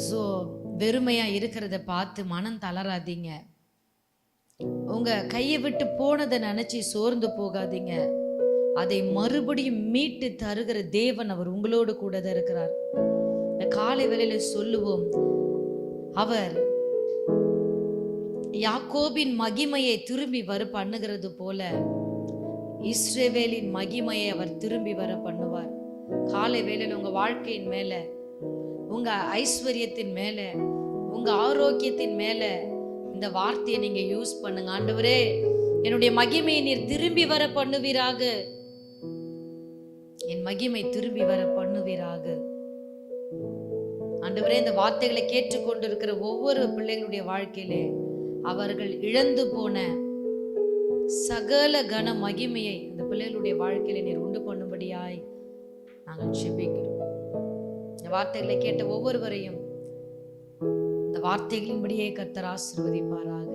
So வெறுமையா இருக்கிறத பார்த்து மனம் தளராதீங்க. உங்க கையை விட்டு போனதை நினைச்சு சோர்ந்து போகாதீங்க. அதை மறுபடியும் மீட்டு தருகிற தேவன் அவர் உங்களோடு கூட தான் இருக்கிறார். இந்த காலை வேளையில சொல்லுவோம், அவர் யாக்கோபின் மகிமையை திரும்பி வர பண்ணுகிறது போல இஸ்ரவேலின் மகிமையை அவர் திரும்பி வர பண்ணுவார். காலை வேளையில உங்க வாழ்க்கையின் மேல, உங்க ஐஸ்வர்யத்தின் மேல, உங்க ஆரோக்கியத்தின் மேல இந்த வார்த்தையை நீங்க யூஸ் பண்ணுங்க. ஆண்டவரே, என்னுடைய மகிமையை நீர் திரும்பி வர பண்ணுவீராக. என் மகிமை திரும்பி வர பண்ணுவீராக. ஆண்டவரே, இந்த வார்த்தைகளை கேட்டுக்கொண்டிருக்கிற ஒவ்வொரு பிள்ளைகளுடைய வாழ்க்கையிலே அவர்கள் இழந்து போன சகல கன மகிமையை இந்த பிள்ளைகளுடைய வாழ்க்கையில நீர் உண்டு பண்ணும்படியாய் நாங்கள் ஜெபிக்கிறோம். இந்த வார்த்தைகளை கேட்ட ஒவ்வொருவரையும் இந்த வார்த்தைகளின்படியே கர்த்தர் ஆசீர்வதிப்பாராக.